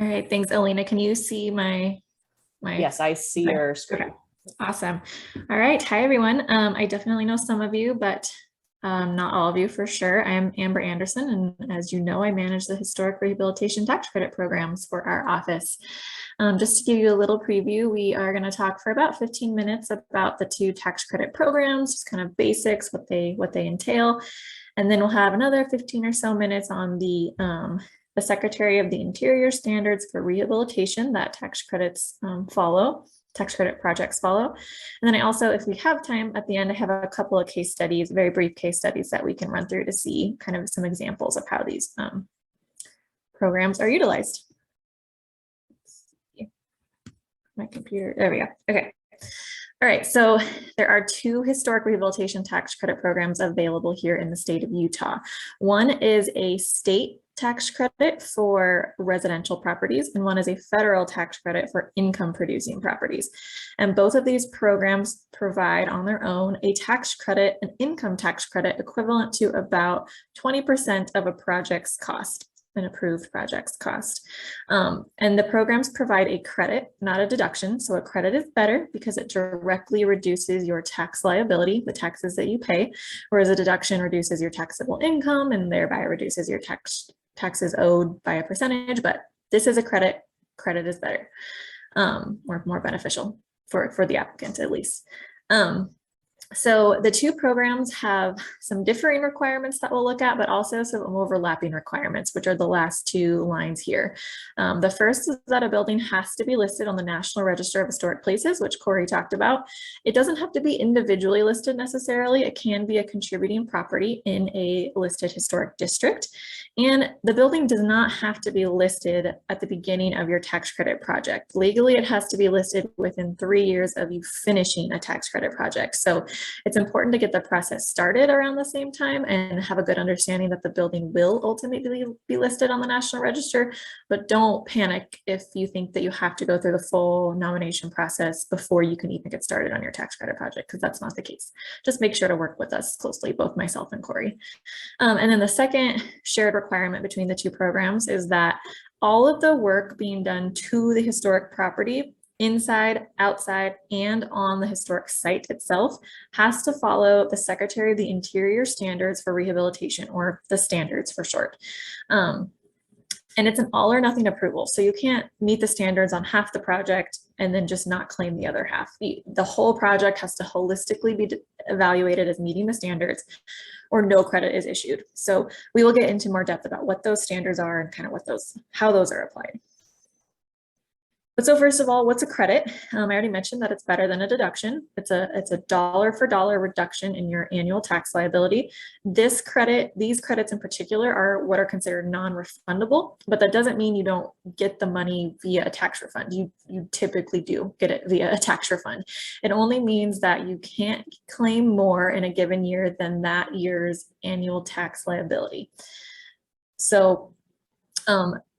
All right, thanks, Alina. Can you see my Yes, I see okay. your screen. Okay. Awesome. All right. Hi, everyone. I definitely know some of you, but not all of you for sure. I am Amber Anderson, and as you know, I manage the Historic Rehabilitation Tax Credit programs for our office. Just to give you a little preview, we are going to talk for about 15 minutes about the two tax credit programs, just kind of basics, what they entail. And then we'll have another 15 or so minutes on the Secretary of the Interior standards for rehabilitation that tax credits tax credit projects follow. And then I also, if we have time at the end, I have a couple of case studies, very brief case studies that we can run through to see kind of some examples of how these programs are utilized. My computer, there we go. Okay. All right, so there are two historic rehabilitation tax credit programs available here in the state of Utah. One is a state tax credit for residential properties, and one is a federal tax credit for income producing properties. And both of these programs provide on their own a tax credit, an income tax credit equivalent to about 20% of a project's cost. An approved project's cost. And the programs provide a credit, not a deduction. So a credit is better because it directly reduces your tax liability, the taxes that you pay, whereas a deduction reduces your taxable income and thereby reduces your taxes owed by a percentage. But this is a credit. Credit is better, or more beneficial for the applicant at least. So the two programs have some differing requirements that we'll look at, but also some overlapping requirements, which are the last two lines here. The first is that a building has to be listed on the National Register of Historic Places, which Corey talked about. It doesn't have to be individually listed necessarily. It can be a contributing property in a listed historic district. And the building does not have to be listed at the beginning of your tax credit project. Legally, it has to be listed within 3 years of you finishing a tax credit project. So it's important to get the process started around the same time and have a good understanding that the building will ultimately be listed on the National Register, but don't panic if you think that you have to go through the full nomination process before you can even get started on your tax credit project, because that's not the case. Just make sure to work with us closely, both myself and Corey. And then the second shared requirement between the two programs is that all of the work being done to the historic property inside, outside, and on the historic site itself has to follow the Secretary of the Interior standards for rehabilitation, or the standards for short. And it's an all or nothing approval. So you can't meet the standards on half the project and then just not claim the other half. The whole project has to holistically be evaluated as meeting the standards, or no credit is issued. So we will get into more depth about what those standards are and kind of how those are applied. But so first of all, what's a credit? I already mentioned that it's better than a deduction. It's a dollar for dollar reduction in your annual tax liability. These credits in particular are what are considered non-refundable, but that doesn't mean you don't get the money via a tax refund. You typically do get it via a tax refund. It only means that you can't claim more in a given year than that year's annual tax liability. So,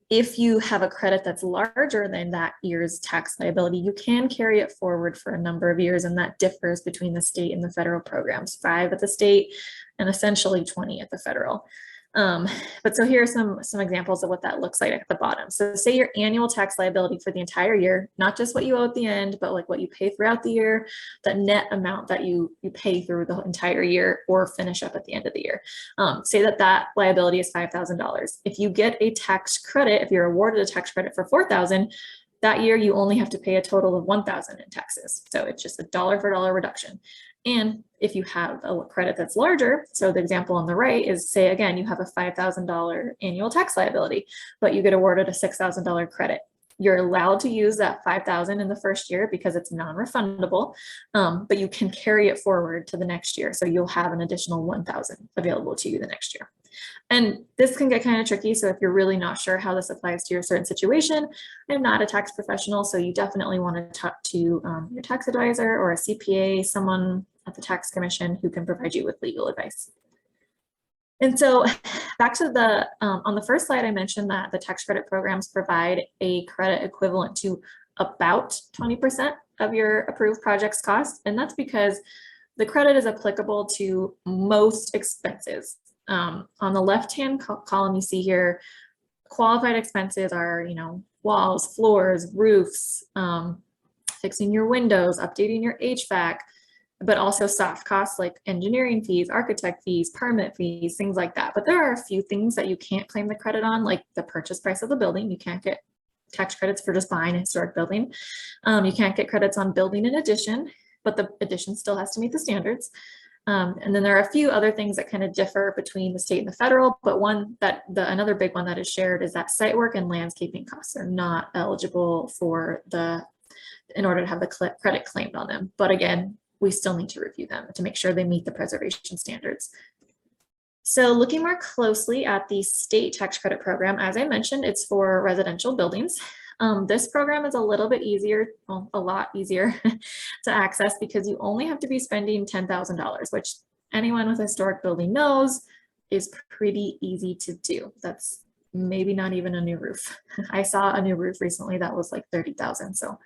if you have a credit that's larger than that year's tax liability, you can carry it forward for a number of years, and that differs between the state and the federal programs, 5 at the state and essentially 20 at the federal. But so here are some examples of what that looks like at the bottom. So say your annual tax liability for the entire year, not just what you owe at the end, but like what you pay throughout the year, the net amount that you pay through the entire year or finish up at the end of the year. Say that liability is $5,000. If you get a tax credit, if you're awarded a tax credit for $4,000, that year you only have to pay a total of $1,000 in taxes. So it's just a dollar for dollar reduction. And if you have a credit that's larger, so the example on the right is, say again, you have a $5,000 annual tax liability, but you get awarded a $6,000 credit. You're allowed to use that $5,000 in the first year because it's non-refundable, but you can carry it forward to the next year. So you'll have an additional $1,000 available to you the next year. And this can get kind of tricky. So if you're really not sure how this applies to your certain situation, I'm not a tax professional, so you definitely want to talk to your tax advisor or a CPA, someone at the tax commission who can provide you with legal advice. And so back to on the first slide, I mentioned that the tax credit programs provide a credit equivalent to about 20% of your approved project's cost. And that's because the credit is applicable to most expenses. On the left-hand column, you see here qualified expenses are, you know, walls, floors, roofs, fixing your windows, updating your HVAC, but also soft costs like engineering fees, architect fees, permit fees, things like that. But there are a few things that you can't claim the credit on, like the purchase price of the building. You can't get tax credits for just buying a historic building. You can't get credits on building an addition, but the addition still has to meet the standards. And then there are a few other things that kind of differ between the state and the federal, but another big one that is shared is that site work and landscaping costs are not eligible for in order to have the credit claimed on them. But again, we still need to review them to make sure they meet the preservation standards. So looking more closely at the state tax credit program, as I mentioned, it's for residential buildings. This program is a little bit easier, well, a lot easier to access because you only have to be spending $10,000, which anyone with a historic building knows is pretty easy to do. That's maybe not even a new roof. I saw a new roof recently that was like 30,000. So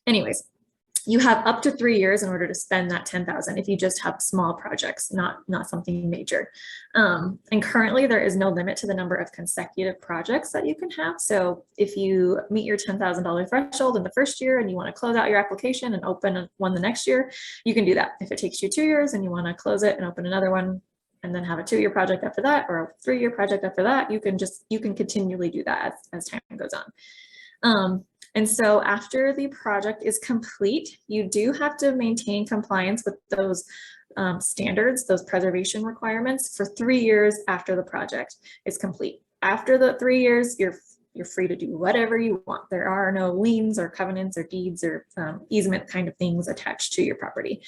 anyways, you have up to 3 years in order to spend that 10,000 if you just have small projects, not something major. And currently there is no limit to the number of consecutive projects that you can have. So if you meet your $10,000 threshold in the first year and you want to close out your application and open one the next year, you can do that. If it takes you 2 years and you want to close it and open another one and then have a 2-year project after that, or a 3-year project after that, you can continually do that as time goes on. And so after the project is complete, you do have to maintain compliance with those standards, those preservation requirements for 3 years after the project is complete. After the 3 years, you're free to do whatever you want. There are no liens or covenants or deeds or easement kind of things attached to your property.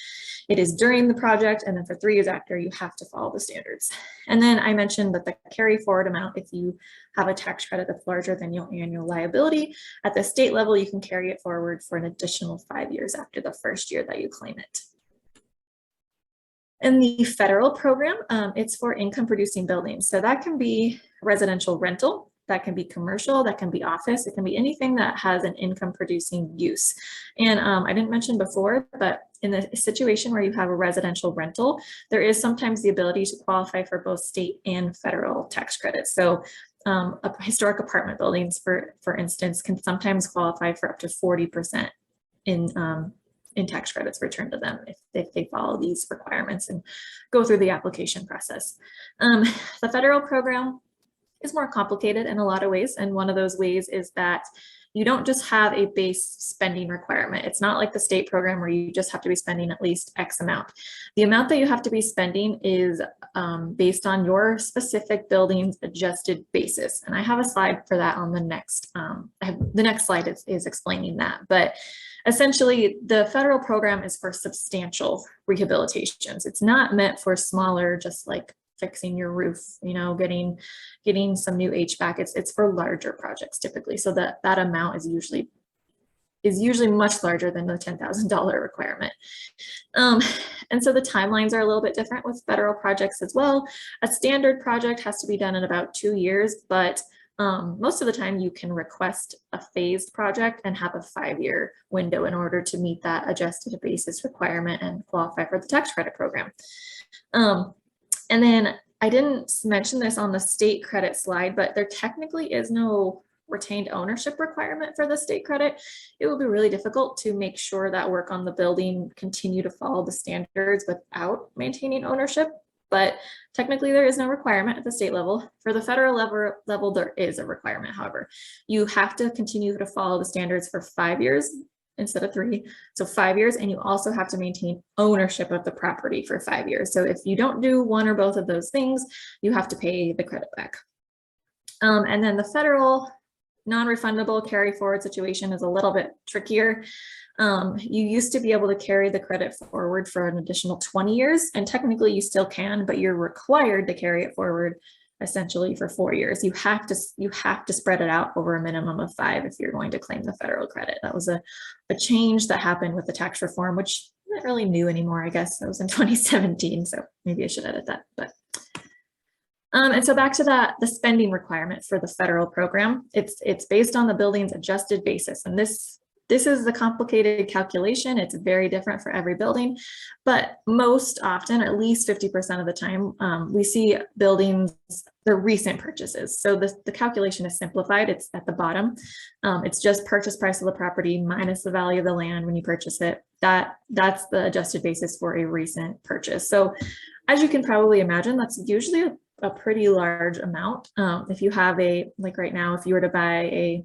It is during the project, and then for 3 years after, you have to follow the standards. And then I mentioned that the carry forward amount, if you have a tax credit that's larger than your annual liability, at the state level, you can carry it forward for an additional 5 years after the first year that you claim it. In the federal program, it's for income producing buildings. So that can be residential rental, that can be commercial, that can be office, it can be anything that has an income producing use. And I didn't mention before, but in the situation where you have a residential rental, there is sometimes the ability to qualify for both state and federal tax credits. So historic apartment buildings, for instance, can sometimes qualify for up to 40% in tax credits returned to them if they follow these requirements and go through the application process. The federal program is more complicated in a lot of ways, and one of those ways is that you don't just have a base spending requirement. It's not like the state program where you just have to be spending at least X amount. The amount that you have to be spending is based on your specific building's adjusted basis. And I have a slide for that on the next, the next slide is explaining that. But essentially, the federal program is for substantial rehabilitations. It's not meant for smaller, just like fixing your roof, you know, getting some new HVAC. It's for larger projects typically. So that amount is usually much larger than the $10,000 requirement. And so the timelines are a little bit different with federal projects as well. A standard project has to be done in about 2 years, but most of the time you can request a phased project and have a 5-year window in order to meet that adjusted basis requirement and qualify for the tax credit program. And then I didn't mention this on the state credit slide, but there technically is no retained ownership requirement for the state credit. It will be really difficult to make sure that work on the building continue to follow the standards without maintaining ownership. But technically there is no requirement at the state level. For the federal level, there is a requirement. However, you have to continue to follow the standards for 5 years instead of 3. So 5 years, and you also have to maintain ownership of the property for 5 years. So if you don't do one or both of those things, you have to pay the credit back. And then the federal non-refundable carry forward situation is a little bit trickier. You used to be able to carry the credit forward for an additional 20 years, and technically you still can, but you're required to carry it forward essentially for 4 years. You have to spread it out over a minimum of 5 if you're going to claim the federal credit. That was a change that happened with the tax reform, which isn't really new anymore, I guess. That was in 2017, so maybe I should edit that. But and so back to the spending requirement for the federal program, it's based on the building's adjusted basis, and this this is the complicated calculation. It's very different for every building, but most often, at least 50% of the time, we see buildings, the recent purchases. So the calculation is simplified. It's at the bottom. It's just purchase price of the property minus the value of the land when you purchase it. That's the adjusted basis for a recent purchase. So as you can probably imagine, that's usually a pretty large amount. If you have like right now, if you were to buy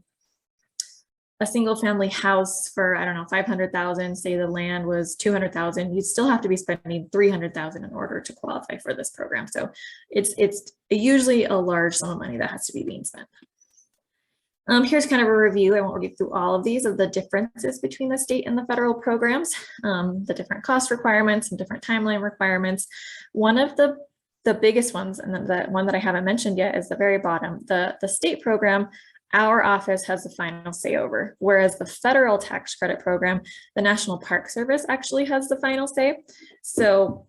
a single family house for, I don't know, 500,000, say the land was 200,000, you'd still have to be spending 300,000 in order to qualify for this program. So it's usually a large sum of money that has to be being spent. Here's kind of a review. I won't read through all of these, of the differences between the state and the federal programs, the different cost requirements and different timeline requirements. One of the biggest ones, and the one that I haven't mentioned yet, is the very bottom. The state program, our office has the final say over, whereas the federal tax credit program, the National Park Service actually has the final say. So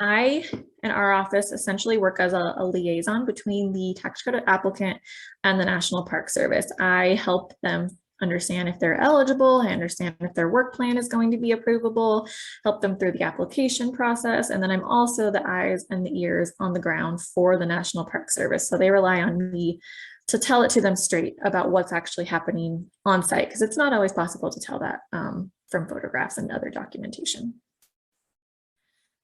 I and our office essentially work as a liaison between the tax credit applicant and the National Park Service. I help them understand if they're eligible, I understand if their work plan is going to be approvable, help them through the application process. And then I'm also the eyes and the ears on the ground for the National Park Service. So they rely on me to tell it to them straight about what's actually happening on site, because it's not always possible to tell that from photographs and other documentation.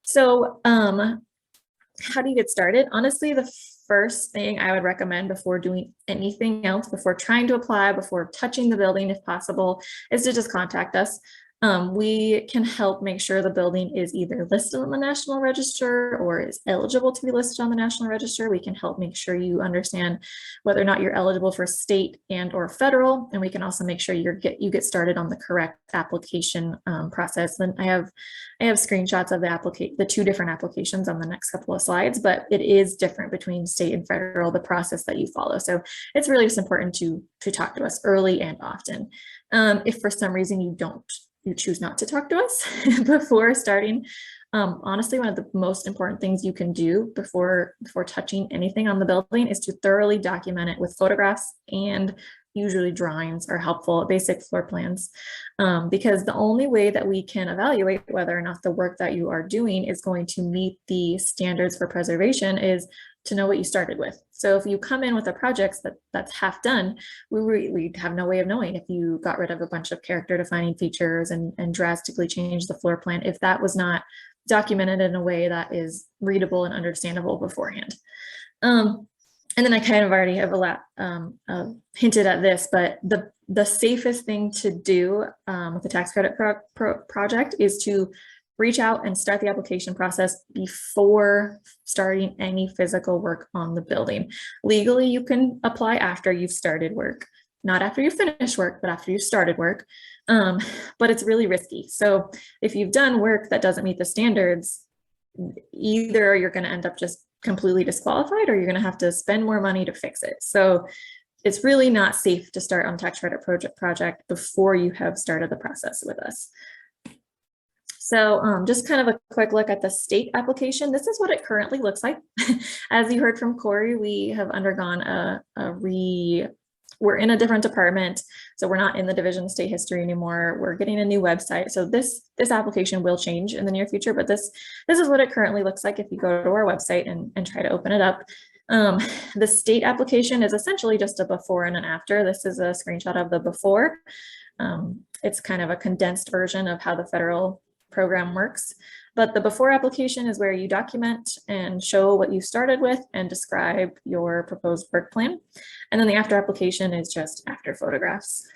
So how do you get started? Honestly, the first thing I would recommend before doing anything else, before trying to apply, before touching the building, if possible, is to just contact us. We can help make sure the building is either listed on the National Register or is eligible to be listed on the National Register. We can help make sure you understand whether or not you're eligible for state and or federal. And we can also make sure you get started on the correct application process. Then I have screenshots of the two different applications on the next couple of slides, but it is different between state and federal, the process that you follow. So it's really just important to talk to us early and often. If for some reason you choose not to talk to us before starting, honestly, one of the most important things you can do before touching anything on the building is to thoroughly document it with photographs, and usually drawings are helpful, basic floor plans, because the only way that we can evaluate whether or not the work that you are doing is going to meet the standards for preservation is to know what you started with. So if you come in with a project that's half done, we have no way of knowing if you got rid of a bunch of character defining features and drastically changed the floor plan, if that was not documented in a way that is readable and understandable beforehand. And then I kind of already have hinted at this, but the safest thing to do with the tax credit project is to reach out and start the application process before starting any physical work on the building. Legally, you can apply after you've started work, not after you finish work, but after you've started work. But it's really risky. So if you've done work that doesn't meet the standards, either you're going to end up just completely disqualified, or you're going to have to spend more money to fix it. So it's really not safe to start on tax credit project before you have started the process with us. So just kind of a quick look at the state application. This is what it currently looks like. As you heard from Corey, we have undergone we're in a different department. So we're not in the Division of State History anymore. We're getting a new website. So this application will change in the near future, but this is what it currently looks like if you go to our website and try to open it up. The state application is essentially just a before and an after. This is a screenshot of the before. It's kind of a condensed version of how the federal program works, but the before application is where you document and show what you started with and describe your proposed work plan. And then the after application is just after photographs.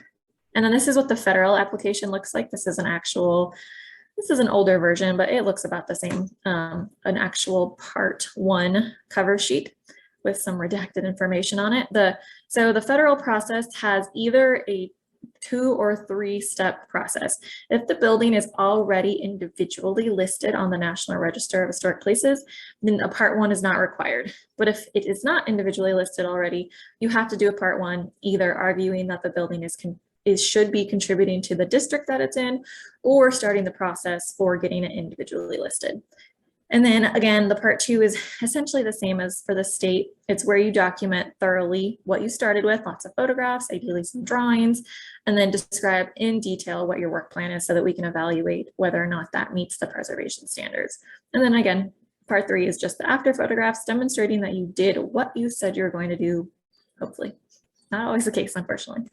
And then this is what the federal application looks like. This is an older version, but it looks about the same. An actual part 1 cover sheet with some redacted information on it. So the federal process has either a 2 or 3 step process. If the building is already individually listed on the National Register of Historic Places, then a part 1 is not required. But if it is not individually listed already, you have to do a part 1, either arguing that the building should be contributing to the district that it's in, or starting the process for getting it individually listed. And then again, the part 2 is essentially the same as for the state. It's where you document thoroughly what you started with, lots of photographs, ideally some drawings, and then describe in detail what your work plan is so that we can evaluate whether or not that meets the preservation standards. And then again, part 3 is just the after photographs demonstrating that you did what you said you were going to do, hopefully. Not always the case, unfortunately.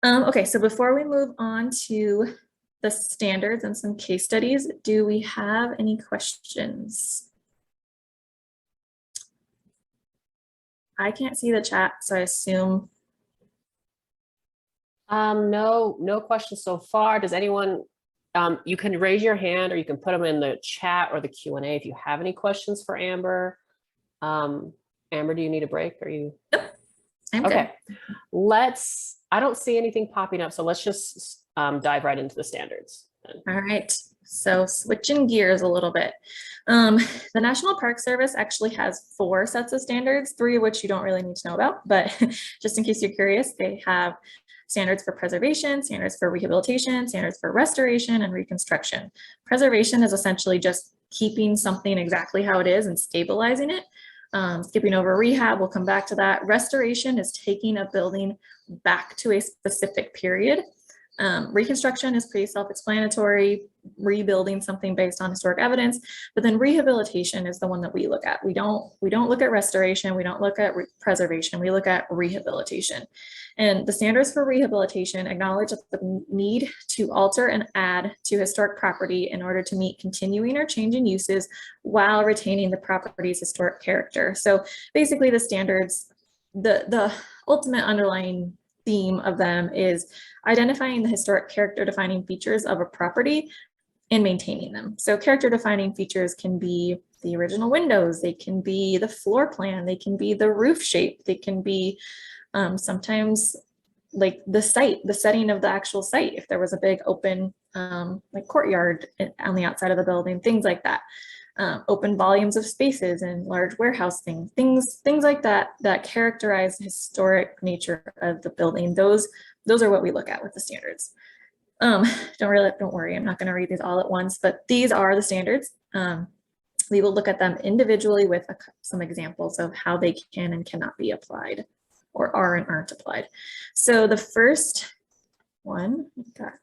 Okay, so before we move on to the standards and some case studies, do we have any questions? I can't see the chat, so I assume. No questions so far. Does anyone, you can raise your hand or you can put them in the chat or the Q&A if you have any questions for Amber. Amber, do you need a break? Or you? Nope. I'm okay. Good. I don't see anything popping up, so let's just dive right into the standards. All right, so switching gears a little bit. The National Park Service actually has 4 sets of standards, 3 of which you don't really need to know about, but just in case you're curious, they have standards for preservation, standards for rehabilitation, standards for restoration and reconstruction. Preservation is essentially just keeping something exactly how it is and stabilizing it. Skipping over rehab, we'll come back to that. Restoration is taking a building back to a specific period. Reconstruction is pretty self-explanatory, rebuilding something based on historic evidence, but then rehabilitation is the one that we look at. We don't look at restoration, we don't look at preservation, we look at rehabilitation. And the standards for rehabilitation acknowledge the need to alter and add to historic property in order to meet continuing or changing uses while retaining the property's historic character. So basically the standards, the ultimate underlying theme of them is identifying the historic character defining features of a property and maintaining them. So character defining features can be the original windows, they can be the floor plan, they can be the roof shape, they can be sometimes like the site, the setting of the actual site, if there was a big open like courtyard on the outside of the building, things like that. Open volumes of spaces and large warehouse things like that that characterize the historic nature of the building. Those are what we look at with the standards. Don't worry, I'm not going to read these all at once, but these are the standards. We will look at them individually with some examples of how they can and cannot be applied, or are and aren't applied. So the first one, got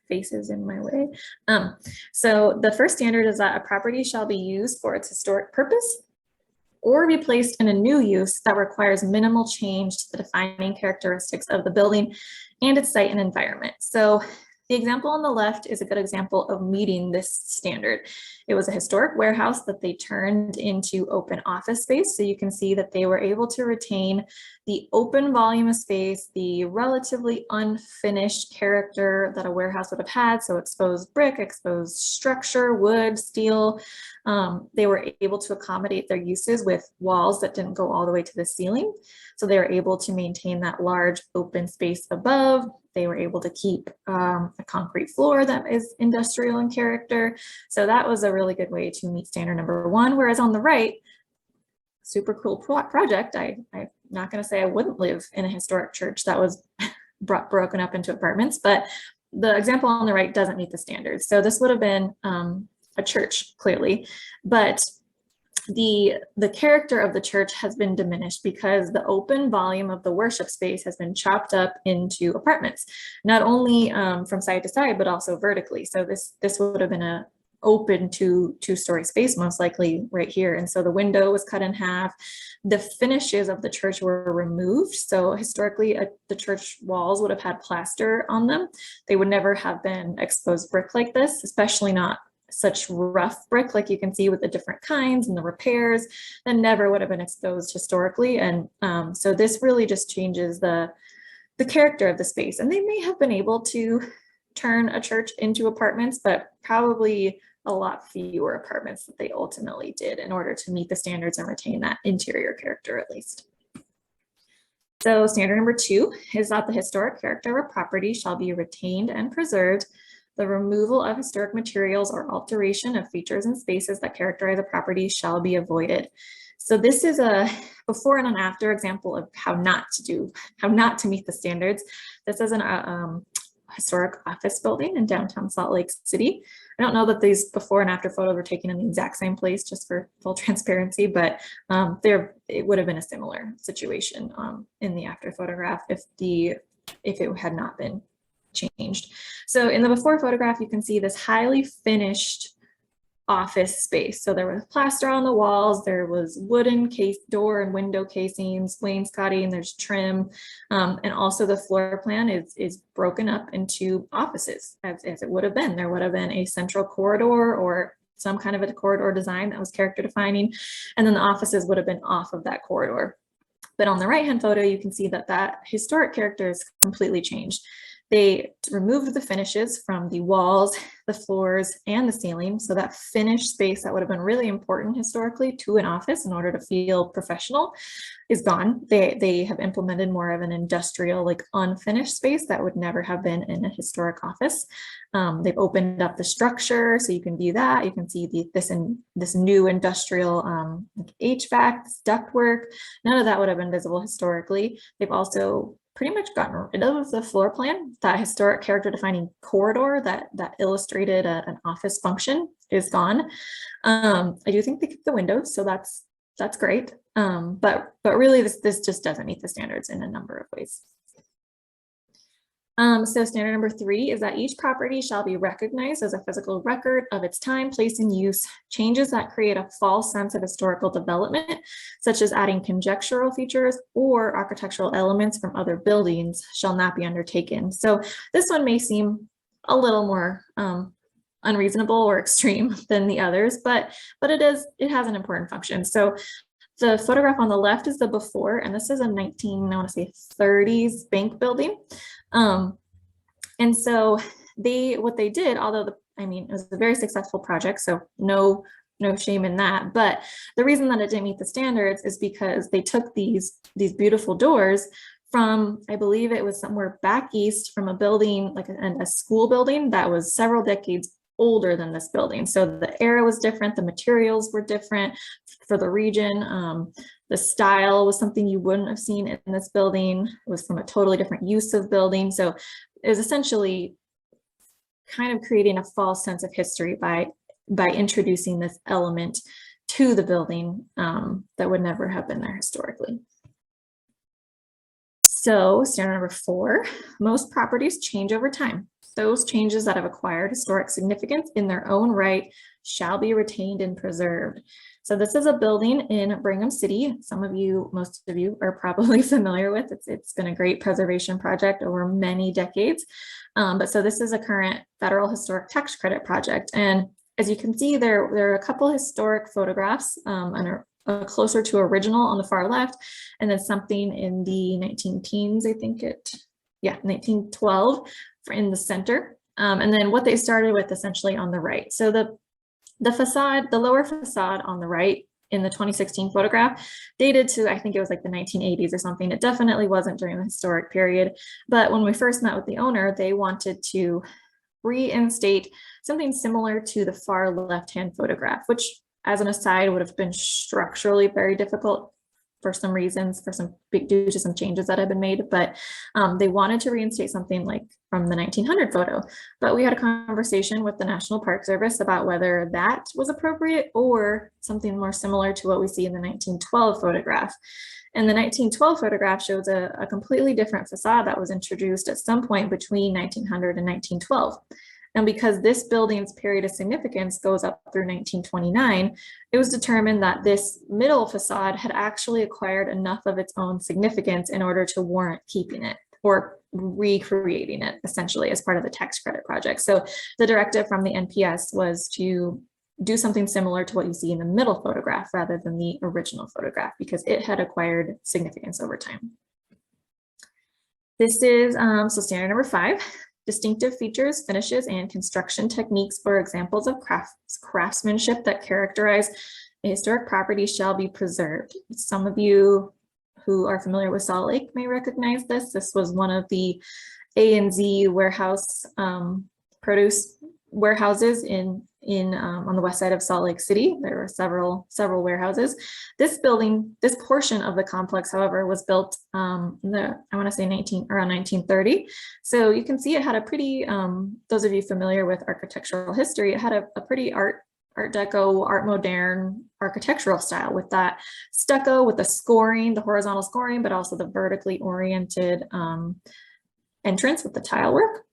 faces in my way. So the first standard is that a property shall be used for its historic purpose or be placed in a new use that requires minimal change to the defining characteristics of the building and its site and environment. So the example on the left is a good example of meeting this standard. It was a historic warehouse that they turned into open office space. So you can see that they were able to retain the open volume of space, the relatively unfinished character that a warehouse would have had. So exposed brick, exposed structure, wood, steel. They were able to accommodate their uses with walls that didn't go all the way to the ceiling. So they were able to maintain that large open space above. They were able to keep a concrete floor that is industrial in character. So that was a really good way to meet standard number 1. Whereas on the right, super cool project. I'm not going to say I wouldn't live in a historic church that was broken up into apartments, but the example on the right doesn't meet the standards. So this would have been a church, clearly, but the character of the church has been diminished because the open volume of the worship space has been chopped up into apartments, not only from side to side, but also vertically. So this would have been a open two-story space, most likely right here. And so the window was cut in half. The finishes of the church were removed. So historically, the church walls would have had plaster on them. They would never have been exposed brick like this, especially not such rough brick like you can see with the different kinds and the repairs that never would have been exposed historically. And so this really just changes the character of the space. And they may have been able to turn a church into apartments, but probably a lot fewer apartments that they ultimately did in order to meet the standards and retain that interior character at least. So standard number 2 is that the historic character of a property shall be retained and preserved. The removal of historic materials or alteration of features and spaces that characterize a property shall be avoided. So this is a before and an after example of how not to meet the standards. This is a historic office building in downtown Salt Lake City. I don't know that these before and after photos were taken in the exact same place, just for full transparency, but it would have been a similar situation in the after photograph if it had not been changed. So in the before photograph, you can see this highly finished office space. So there was plaster on the walls, there was wooden door and window casings, wainscoting, there's trim, and also the floor plan is broken up into offices as it would have been. There would have been a central corridor or some kind of a corridor design that was character defining, and then the offices would have been off of that corridor. But on the right-hand photo, you can see that historic character is completely changed. They removed the finishes from the walls, the floors, and the ceiling. So that finished space that would have been really important historically to an office in order to feel professional is gone. They have implemented more of an industrial, like unfinished space that would never have been in a historic office. They've opened up the structure so you can view that. You can see this new industrial like HVAC, ductwork. None of that would have been visible historically. They've also pretty much gotten rid of the floor plan. That historic character defining corridor that illustrated an office function is gone. I do think they keep the windows, so that's great. But really this just doesn't meet the standards in a number of ways. So standard number 3 is that each property shall be recognized as a physical record of its time, place, and use. Changes that create a false sense of historical development, such as adding conjectural features or architectural elements from other buildings, shall not be undertaken. So this one may seem a little more unreasonable or extreme than the others, but it has an important function. So the photograph on the left is the before, and this is a 1930s bank building. And so what they did, although it was a very successful project, so no shame in that. But the reason that it didn't meet the standards is because they took these beautiful doors from, I believe it was somewhere back east from a building, like a school building that was several decades older than this building. So the era was different, the materials were different for the region. The style was something you wouldn't have seen in this building. It was from a totally different use of building. So it was essentially kind of creating a false sense of history by introducing this element to the building that would never have been there historically. So standard number 4, most properties change over time. Those changes that have acquired historic significance in their own right shall be retained and preserved. So this is a building in Brigham City. Most of you are probably familiar with. It's been a great preservation project over many decades. But so this is a current federal historic tax credit project. And as you can see, there are a couple historic photographs and closer to original on the far left, and then something in the 19-teens, I think 1912 in the center. And then what they started with essentially on the right. So the facade, the lower facade on the right in the 2016 photograph dated to, I think it was like the 1980s or something. It definitely wasn't during the historic period. But when we first met with the owner, they wanted to reinstate something similar to the far left-hand photograph, which as an aside would have been structurally very difficult for some reasons, due to some changes that have been made, but they wanted to reinstate something like from the 1900 photo. But we had a conversation with the National Park Service about whether that was appropriate or something more similar to what we see in the 1912 photograph. And the 1912 photograph shows a completely different facade that was introduced at some point between 1900 and 1912. And because this building's period of significance goes up through 1929, it was determined that this middle facade had actually acquired enough of its own significance in order to warrant keeping it or recreating it essentially as part of the tax credit project. So the directive from the NPS was to do something similar to what you see in the middle photograph rather than the original photograph because it had acquired significance over time. This is so standard number 5. Distinctive features, finishes, and construction techniques for examples of craftsmanship that characterize a historic property shall be preserved. Some of you who are familiar with Salt Lake may recognize this. This was one of the A&Z warehouse produce warehouses on the west side of Salt Lake City. There were several warehouses. This building, this portion of the complex, however, was built I want to say around 1930. So you can see it had a pretty, those of you familiar with architectural history, it had a pretty Art Deco, Art Moderne architectural style with that stucco, with the scoring, the horizontal scoring, but also the vertically oriented entrance with the tile work.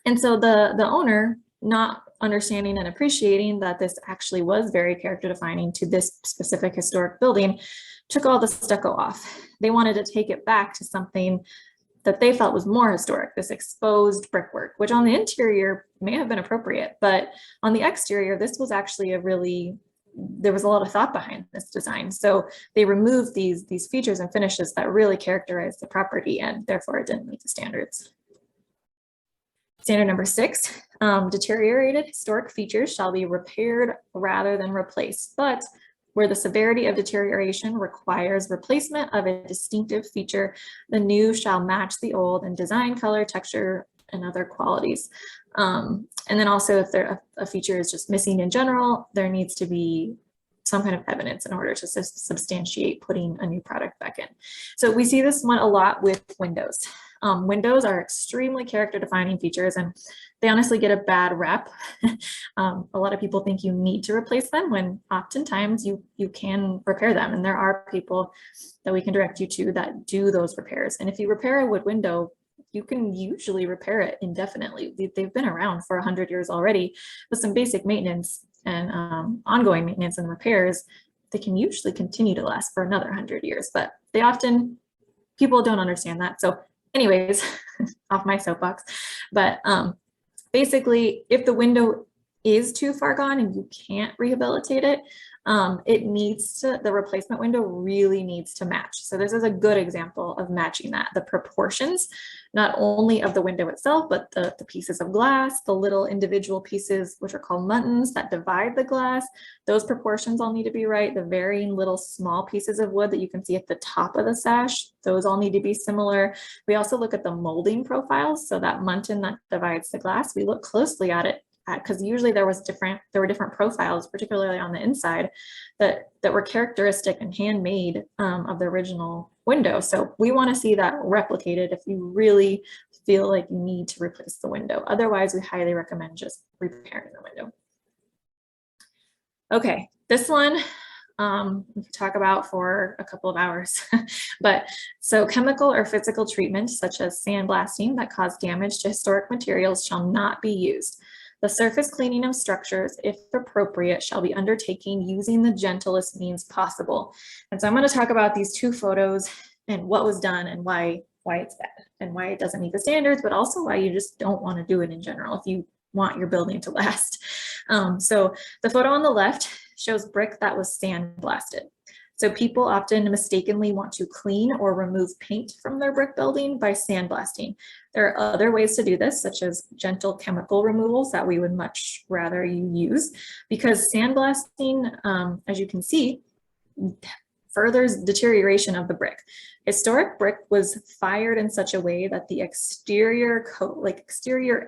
And so the owner, not understanding and appreciating that this actually was very character defining to this specific historic building, took all the stucco off. They wanted to take it back to something that they felt was more historic, this exposed brickwork, which on the interior may have been appropriate, but on the exterior, this was actually there was a lot of thought behind this design. So they removed these features and finishes that really characterized the property, and therefore it didn't meet the standards. Standard number 6, deteriorated historic features shall be repaired rather than replaced, but where the severity of deterioration requires replacement of a distinctive feature, the new shall match the old in design, color, texture, and other qualities. And then also if a feature is just missing in general, there needs to be some kind of evidence in order to substantiate putting a new product back in. So we see this one a lot with windows. Windows are extremely character defining features, and they honestly get a bad rep. A lot of people think you need to replace them when oftentimes you can repair them. And there are people that we can direct you to that do those repairs. And if you repair a wood window, you can usually repair it indefinitely. They've been around for 100 years already. With some basic maintenance and ongoing maintenance and repairs, they can usually continue to last for another 100 years, but people don't understand that. So anyways, off my soapbox, but basically if the window is too far gone and you can't rehabilitate it, the replacement window really needs to match. So this is a good example of matching that. The proportions, not only of the window itself, but the pieces of glass, the little individual pieces, which are called muntins that divide the glass, those proportions all need to be right. The varying little small pieces of wood that you can see at the top of the sash, those all need to be similar. We also look at the molding profiles. So that muntin that divides the glass, we look closely at it, because usually there were different profiles, particularly on the inside, that were characteristic and handmade of the original window. So we want to see that replicated if you really feel like you need to replace the window. Otherwise, we highly recommend just repairing the window. Okay, this one we could talk about for a couple of hours. But so chemical or physical treatment such as sandblasting that cause damage to historic materials shall not be used. The surface cleaning of structures, if appropriate, shall be undertaken using the gentlest means possible. And so I'm going to talk about these 2 photos and what was done and why it's bad and why it doesn't meet the standards, but also why you just don't want to do it in general if you want your building to last. So the photo on the left shows brick that was sandblasted. So people often mistakenly want to clean or remove paint from their brick building by sandblasting. There are other ways to do this, such as gentle chemical removals that we would much rather you use, because sandblasting, as you can see, furthers deterioration of the brick. Historic brick was fired in such a way that the exterior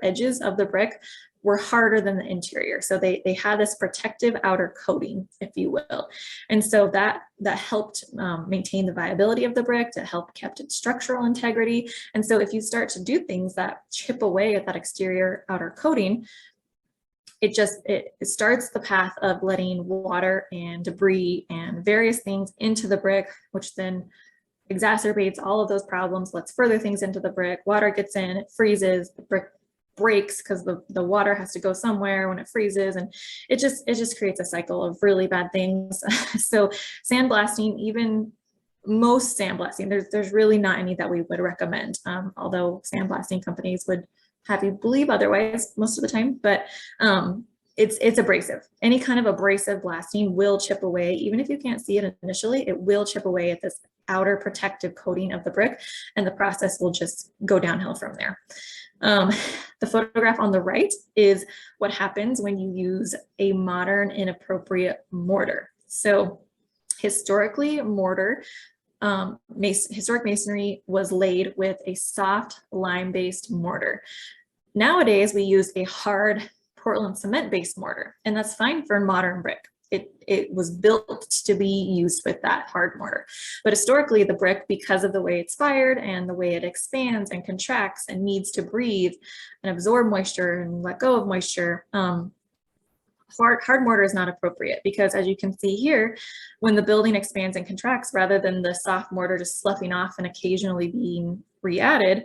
edges of the brick were harder than the interior. So they had this protective outer coating, if you will. And so that helped maintain the viability of the brick, to help kept its structural integrity. And so if you start to do things that chip away at that exterior outer coating, it starts the path of letting water and debris and various things into the brick, which then exacerbates all of those problems, lets further things into the brick. Water gets in, it freezes, the brick breaks because the water has to go somewhere when it freezes, and it just creates a cycle of really bad things. So sandblasting, even most sandblasting, there's really not any that we would recommend, although sandblasting companies would have you believe otherwise most of the time, but it's abrasive. Any kind of abrasive blasting will chip away, even if you can't see it initially, it will chip away at this outer protective coating of the brick, and the process will just go downhill from there. The photograph on the right is what happens when you use a modern inappropriate mortar. So historically, historic masonry was laid with a soft lime-based mortar. Nowadays, we use a hard Portland cement-based mortar, and that's fine for modern brick. It was built to be used with that hard mortar. But historically, the brick, because of the way it's fired and the way it expands and contracts and needs to breathe and absorb moisture and let go of moisture, hard mortar is not appropriate, because as you can see here, when the building expands and contracts, rather than the soft mortar just sloughing off and occasionally being re-added,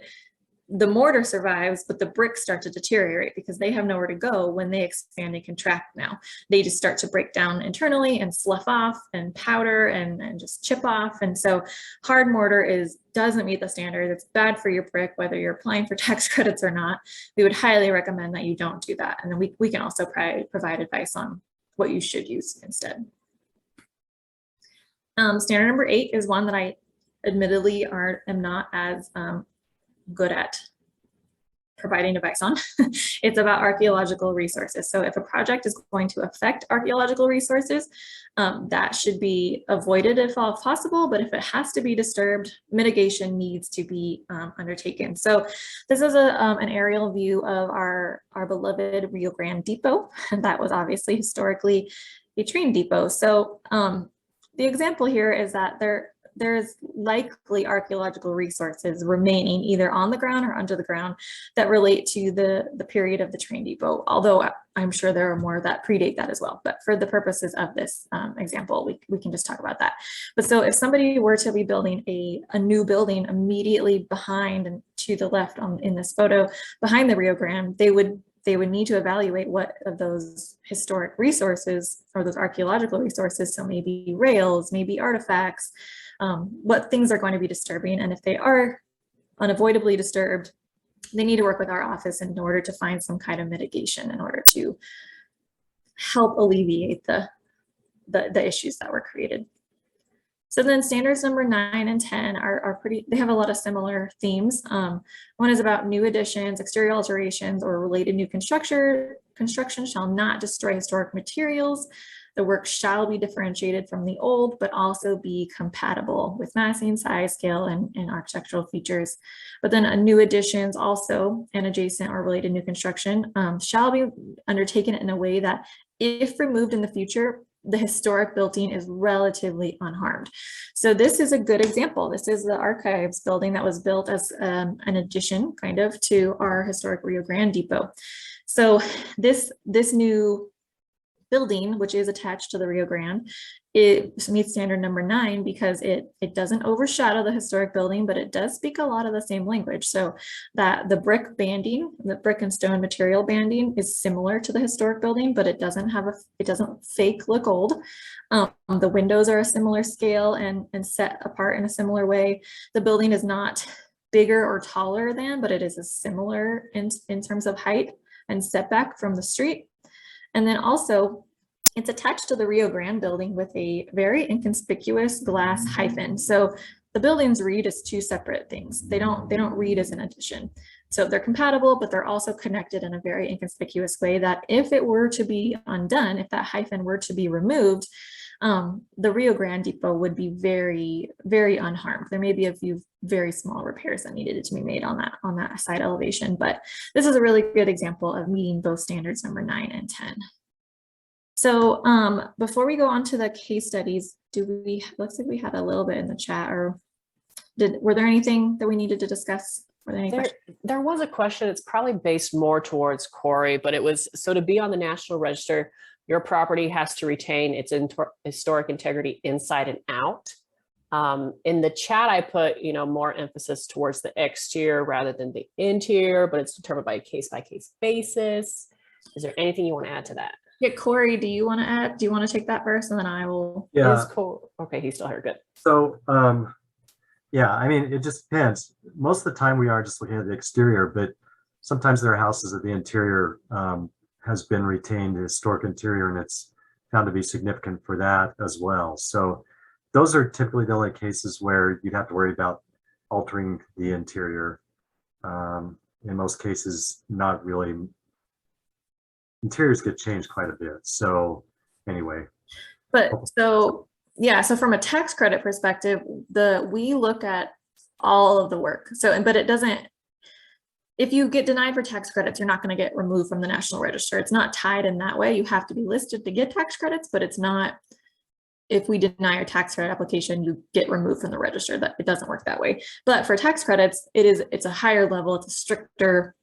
the mortar survives, but the bricks start to deteriorate because they have nowhere to go when they expand and contract now. They just start to break down internally and slough off and powder and just chip off. And so hard mortar doesn't meet the standard. It's bad for your brick, whether you're applying for tax credits or not. We would highly recommend that you don't do that. And then we can also provide advice on what you should use instead. Standard number 8 is one that I admittedly am not as good at providing advice on. It's about archaeological resources. So if a project is going to affect archaeological resources, that should be avoided if all possible, but if it has to be disturbed, mitigation needs to be undertaken. So this is an aerial view of our beloved Rio Grande Depot, and that was obviously historically a train depot. So the example here is that there's likely archaeological resources remaining either on the ground or under the ground that relate to the period of the train depot, although I'm sure there are more that predate that as well. But for the purposes of this example, we can just talk about that. But so if somebody were to be building a new building immediately behind and to the left in this photo, behind the Rio Grande, they would need to evaluate what of those historic resources or those archaeological resources, so maybe rails, maybe artifacts, what things are going to be disturbing. And if they are unavoidably disturbed, they need to work with our office in order to find some kind of mitigation in order to help alleviate the issues that were created. So then standards number 9 and 10 are they have a lot of similar themes. One is about new additions, exterior alterations, or related new construction shall not destroy historic materials. The work shall be differentiated from the old, but also be compatible with massing, size, scale, and architectural features. But then new additions also, and adjacent or related new construction, shall be undertaken in a way that, if removed in the future, the historic building is relatively unharmed. So this is a good example. This is the archives building that was built as an addition kind of to our historic Rio Grande Depot. So this new building, which is attached to the Rio Grande, it meets standard number 9 because it doesn't overshadow the historic building, but it does speak a lot of the same language. So that the brick banding, the brick and stone material banding, is similar to the historic building, but it doesn't fake look old. The windows are a similar scale and set apart in a similar way. The building is not bigger or taller than, but it is a similar in terms of height and setback from the street. And then also, it's attached to the Rio Grande building with a very inconspicuous glass hyphen. So the buildings read as 2 separate things. They don't read as an addition. So they're compatible, but they're also connected in a very inconspicuous way that if it were to be undone, if that hyphen were to be removed, the Rio Grande Depot would be very, very unharmed. There may be a few very small repairs that needed to be made on that side elevation, but this is a really good example of meeting both standards number 9 and 10. So before we go on to the case studies, looks like we had a little bit in the chat, or were there anything that we needed to discuss? Were there any questions? There was a question. It's probably based more towards Corey, but it was, so to be on the National Register, your property has to retain its historic integrity inside and out. In the chat, I put, more emphasis towards the exterior rather than the interior, but it's determined by a case-by-case basis. Is there anything you want to add to that? Yeah, Corey, do you want to add? Do you want to take that first, and then I will? Yeah. Cool. Okay, he's still here. Good. So, yeah, I mean, it just depends. Most of the time we are just looking at the exterior, but sometimes there are houses that the interior has been retained, the historic interior, and it's found to be significant for that as well. So those are typically the only cases where you'd have to worry about altering the interior. In most cases, not really. Interiors get changed quite a bit. So anyway. But so, yeah, so from a tax credit perspective, we look at all of the work. So, but it doesn't, if you get denied for tax credits, you're not going to get removed from the National Register. It's not tied in that way. You have to be listed to get tax credits, but it's not, if we deny your tax credit application, you get removed from the register. That it doesn't work that way. But for tax credits, it's a higher level, it's a stricter,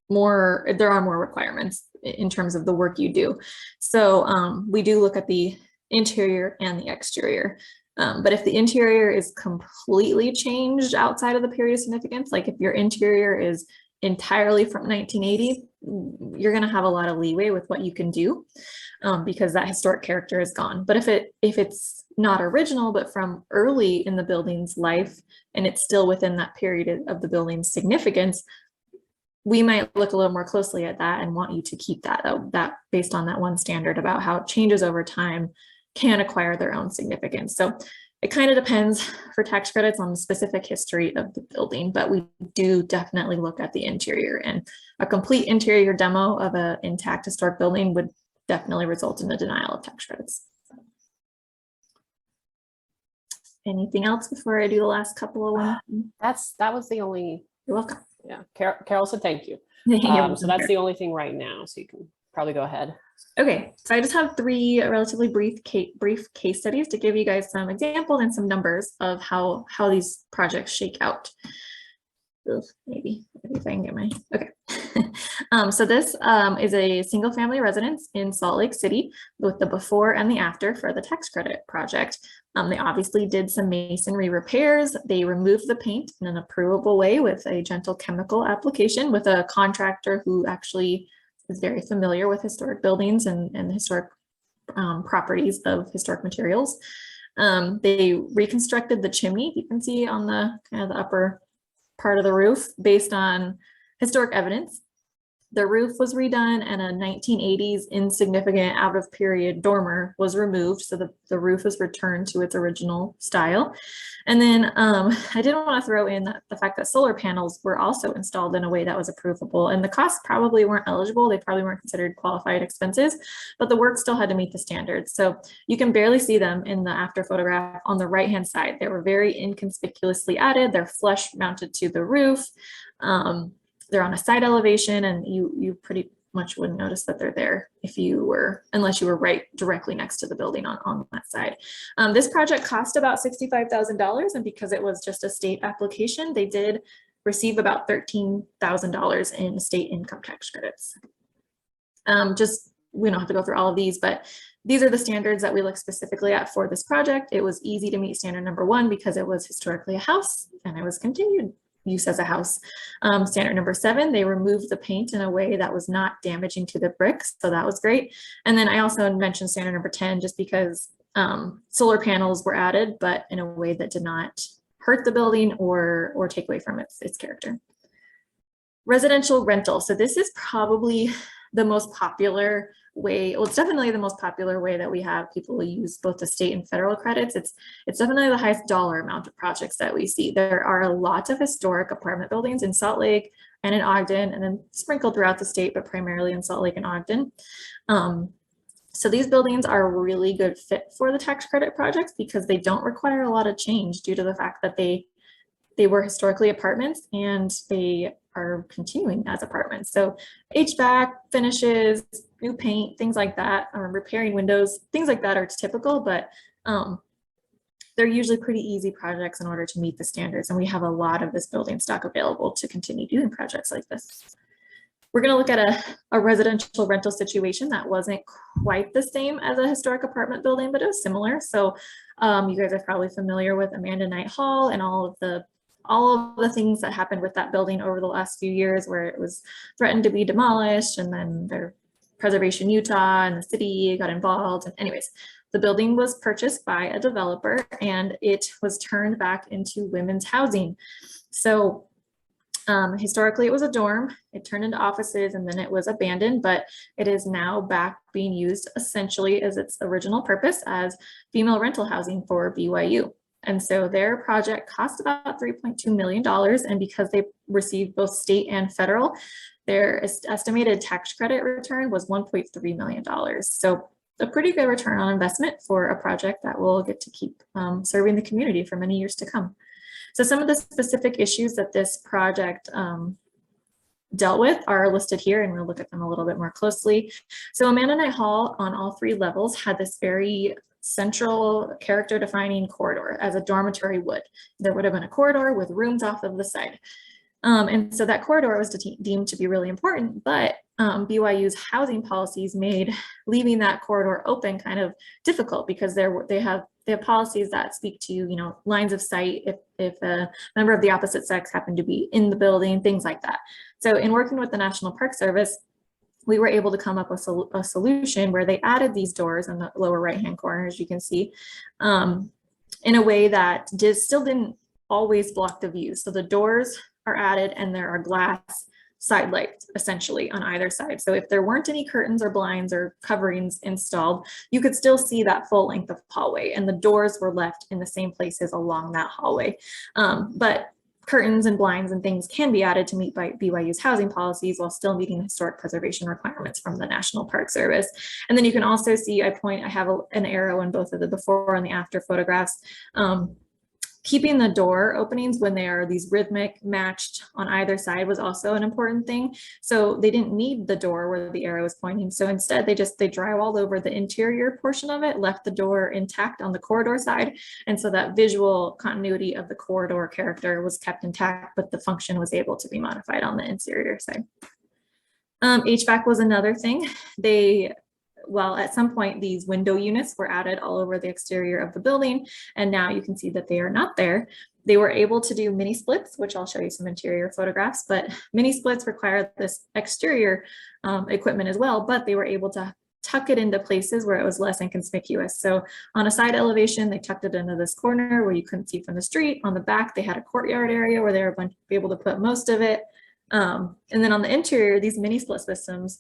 there are more requirements in terms of the work you do. So we do look at the interior and the exterior. But if the interior is completely changed outside of the period of significance, like if your interior is entirely from 1980, you're going to have a lot of leeway with what you can do, because that historic character is gone. But if it's not original, but from early in the building's life, and it's still within that period of the building's significance, we might look a little more closely at that and want you to keep that based on that one standard about how changes over time can acquire their own significance. So it kind of depends for tax credits on the specific history of the building, but we do definitely look at the interior, and a complete interior demo of an intact historic building would definitely result in the denial of tax credits. Anything else before I do the last couple of ones? That was the only. You're welcome. Yeah, Carol said thank you. So that's the only thing right now. So you can probably go ahead. Okay, so I just have 3 relatively brief case studies to give you guys some examples and some numbers of how these projects shake out. Maybe if I can get my, okay. So this is a single family residence in Salt Lake City with the before and the after for the tax credit project. They obviously did some masonry repairs. They removed the paint in an approvable way with a gentle chemical application with a contractor who actually is very familiar with historic buildings and historic properties of historic materials. They reconstructed the chimney, you can see on the kind of the upper part of the roof, based on historic evidence. The roof was redone and a 1980s insignificant out of period dormer was removed. So the roof was returned to its original style. And then I didn't want to throw in the fact that solar panels were also installed in a way that was approvable, and the costs probably weren't eligible. They probably weren't considered qualified expenses, but the work still had to meet the standards. So you can barely see them in the after photograph on the right-hand side. They were very inconspicuously added. They're flush mounted to the roof. They're on a side elevation, and you pretty much wouldn't notice that they're there unless you were right directly next to the building on that side. This project cost about $65,000, and because it was just a state application, they did receive about $13,000 in state income tax credits. We don't have to go through all of these, but these are the standards that we look specifically at for this project. It was easy to meet standard number 1 because it was historically a house and it was continued use as a house. Standard number 7, they removed the paint in a way that was not damaging to the bricks, so that was great. And then I also mentioned standard number 10 just because solar panels were added, but in a way that did not hurt the building or take away from its character. Residential rental. So this is probably the most popular way. Well, it's definitely the most popular way that we have people use both the state and federal credits. It's definitely the highest dollar amount of projects that we see. There are a lot of historic apartment buildings in Salt Lake and in Ogden, and then sprinkled throughout the state, but primarily in Salt Lake and Ogden. So these buildings are a really good fit for the tax credit projects because they don't require a lot of change due to the fact that they were historically apartments and they are continuing as apartments. So HVAC, finishes, new paint, things like that, repairing windows, things like that are typical, but they're usually pretty easy projects in order to meet the standards. And we have a lot of this building stock available to continue doing projects like this. We're going to look at a residential rental situation that wasn't quite the same as a historic apartment building, but it was similar. So you guys are probably familiar with Amanda Knight Hall and all of the things that happened with that building over the last few years, where it was threatened to be demolished, and then their Preservation Utah and the city got involved. And anyways, the building was purchased by a developer and it was turned back into women's housing. So historically it was a dorm, it turned into offices, and then it was abandoned, but it is now back being used essentially as its original purpose as female rental housing for BYU. And so their project cost about $3.2 million. And because they received both state and federal, their estimated tax credit return was $1.3 million. So a pretty good return on investment for a project that will get to keep serving the community for many years to come. So some of the specific issues that this project dealt with are listed here, and we'll look at them a little bit more closely. So Amanda Knight Hall on all 3 levels had this very central character defining corridor as a dormitory would. There would have been a corridor with rooms off of the side. And so that corridor was deemed to be really important, but BYU's housing policies made leaving that corridor open kind of difficult, because they have policies that speak to, you know, lines of sight if a member of the opposite sex happened to be in the building, things like that. So in working with the National Park Service, we were able to come up with a solution where they added these doors in the lower right-hand corner, as you can see, in a way that still didn't always block the view. So the doors are added, and there are glass side lights essentially on either side. So if there weren't any curtains or blinds or coverings installed, you could still see that full length of hallway, and the doors were left in the same places along that hallway. But curtains and blinds and things can be added to meet by BYU's housing policies while still meeting historic preservation requirements from the National Park Service. And then you can also see, I have an arrow in both of the before and the after photographs. Keeping the door openings when they are these rhythmic matched on either side was also an important thing. So they didn't need the door where the arrow is pointing. So instead they drywalled over the interior portion of it, left the door intact on the corridor side. And so that visual continuity of the corridor character was kept intact, but the function was able to be modified on the interior side. HVAC was another thing. Well, at some point, these window units were added all over the exterior of the building, and now you can see that they are not there. They were able to do mini splits, which I'll show you some interior photographs, but mini splits require this exterior equipment as well, but they were able to tuck it into places where it was less inconspicuous. So on a side elevation, they tucked it into this corner where you couldn't see from the street. On the back, they had a courtyard area where they were able to put most of it. And then on the interior, these mini split systems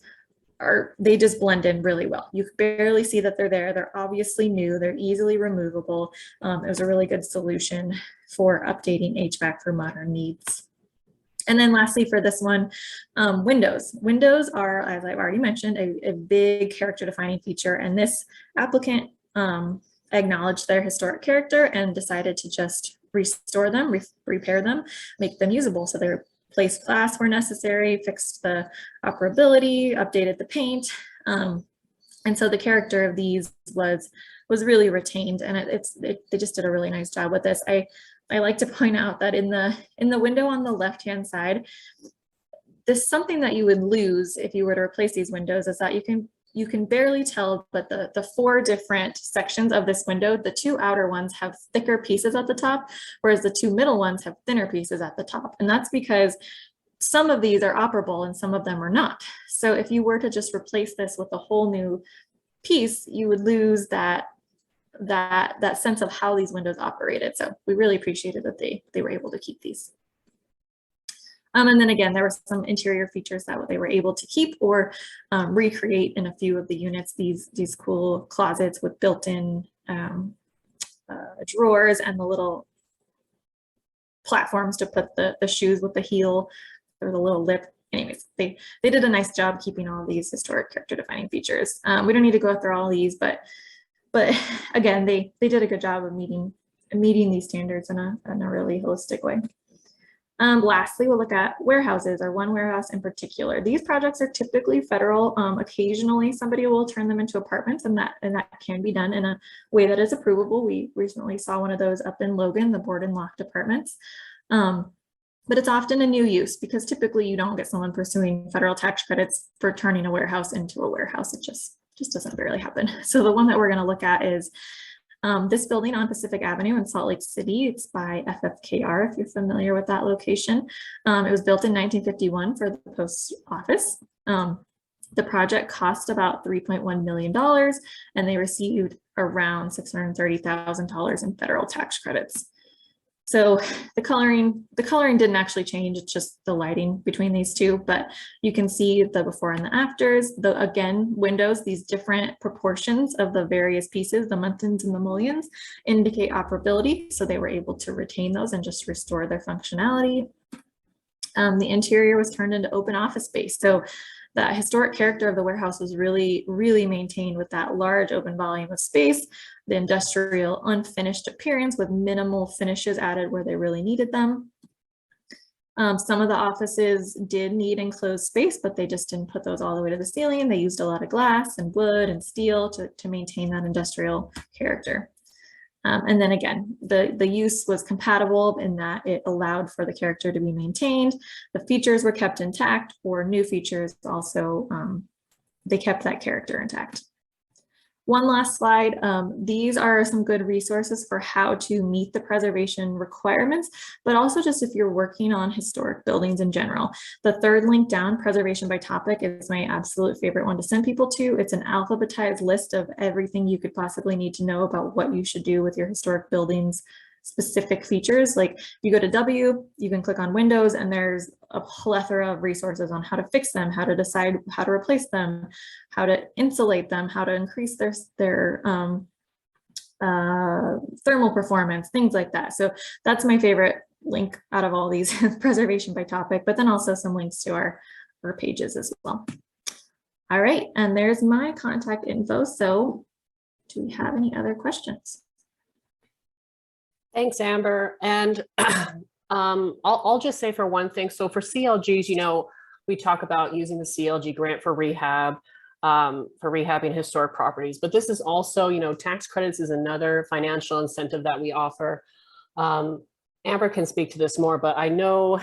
they just blend in really well. You can barely see that they're there. They're obviously new. They're easily removable. It was a really good solution for updating HVAC for modern needs. And then lastly for this one, windows. Windows are, as I've already mentioned, a big character defining feature. And this applicant acknowledged their historic character and decided to just restore them, repair them, make them usable. So they're placed glass where necessary, fixed the operability, updated the paint. And so the character of these was really retained, and they just did a really nice job with this. I like to point out that in the window on the left-hand side, this something that you would lose if you were to replace these windows is that you can barely tell, but the 4 different sections of this window, the 2 outer ones have thicker pieces at the top, whereas the 2 middle ones have thinner pieces at the top. And that's because some of these are operable and some of them are not. So if you were to just replace this with a whole new piece, you would lose that sense of how these windows operated. So we really appreciated that they were able to keep these. And then again, there were some interior features that they were able to keep or recreate in a few of the units, these cool closets with built-in drawers and the little platforms to put the shoes with the heel or the little lip. Anyways, they did a nice job keeping all these historic character defining features. We don't need to go through all these, but again, they did a good job of meeting these standards in a really holistic way. Lastly, we'll look at warehouses, or one warehouse in particular. These projects are typically federal. Occasionally, somebody will turn them into apartments, and that can be done in a way that is approvable. We recently saw one of those up in Logan, the board and locked apartments. But it's often a new use, because typically you don't get someone pursuing federal tax credits for turning a warehouse into a warehouse. It just doesn't barely happen. So the one that we're going to look at is this building on Pacific Avenue in Salt Lake City. It's by FFKR, if you're familiar with that location. It was built in 1951 for the post office. The project cost about $3.1 million, and they received around $630,000 in federal tax credits. So the coloring didn't actually change. It's just the lighting between these two, but you can see the before and the afters. Again, windows, these different proportions of the various pieces, the muntins and the mullions, indicate operability. So they were able to retain those and just restore their functionality. The interior was turned into open office space. So the historic character of the warehouse was really, really maintained with that large open volume of space, the industrial unfinished appearance with minimal finishes added where they really needed them. Some of the offices did need enclosed space, but they just didn't put those all the way to the ceiling. They used a lot of glass and wood and steel to maintain that industrial character. And then again, the use was compatible in that it allowed for the character to be maintained. The features were kept intact, or new features also, they kept that character intact. One last slide. These are some good resources for how to meet the preservation requirements, but also just if you're working on historic buildings in general. The third link down, preservation by topic, is my absolute favorite one to send people to. It's an alphabetized list of everything you could possibly need to know about what you should do with your historic buildings specific features. Like you go to W, you can click on Windows, and there's a plethora of resources on how to fix them, how to decide how to replace them, how to insulate them, how to increase their thermal performance, things like that. So that's my favorite link out of all these, preservation by topic, but then also some links to our pages as well. All right, and there's my contact info. So do we have any other questions? Thanks, Amber. And I'll just say for one thing, so for CLGs, you know, we talk about using the CLG grant for rehab, for rehabbing historic properties, but this is also, you know, tax credits is another financial incentive that we offer. Amber can speak to this more, but I know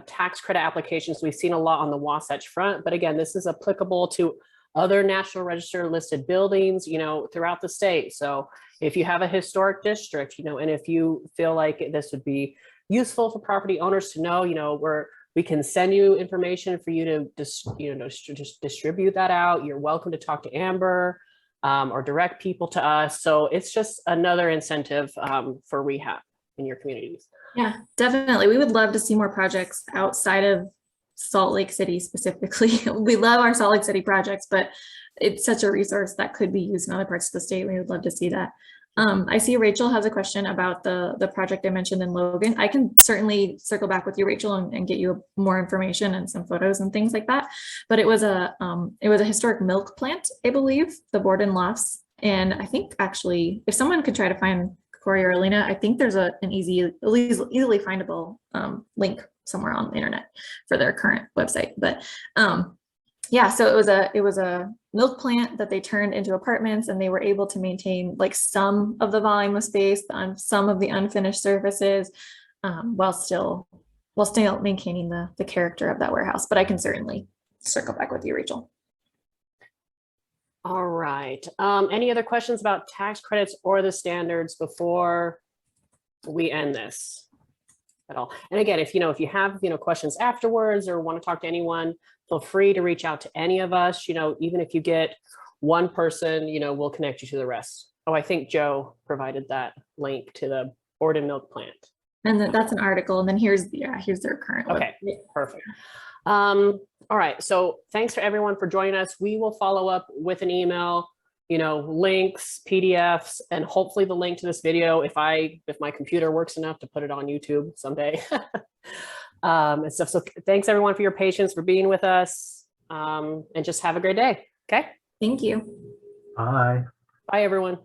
tax credit applications, we've seen a lot on the Wasatch Front, but again, this is applicable to other National Register listed buildings, you know, throughout the state. So if you have a historic district, you know, and if you feel like this would be useful for property owners to know, you know, we can send you information for you to just, you know, just distribute that out. You're welcome to talk to Amber or direct people to us. So it's just another incentive for rehab in your communities. Yeah, definitely. We would love to see more projects outside of Salt Lake City specifically. We love our Salt Lake City projects, but it's such a resource that could be used in other parts of the state. We would love to see that. I see Rachel has a question about the project I mentioned in Logan. I can certainly circle back with you, Rachel, and get you more information and some photos and things like that. But it was a historic milk plant, I believe, the Borden Lofts. And I think actually, if someone could try to find Corey or Alina, I think there's an easily findable link somewhere on the internet for their current website. But yeah, so it was a milk plant that they turned into apartments, and they were able to maintain like some of the volume of space on some of the unfinished surfaces, while still maintaining the character of that warehouse. But I can certainly circle back with you, Rachel. All right. Any other questions about tax credits or the standards before we end this at all? And again, if you have, questions afterwards or want to talk to anyone, feel free to reach out to any of us. Even if you get one person, we'll connect you to the rest. Oh, I think Joe provided that link to the Borden milk plant. And that's an article. And then here's their current. Okay, perfect. All right. So thanks for everyone for joining us. We will follow up with an email, links, PDFs, and hopefully the link to this video if my computer works enough to put it on YouTube someday. And stuff. So thanks everyone for your patience, for being with us, and just have a great day. Okay. Thank you. Bye. Bye everyone.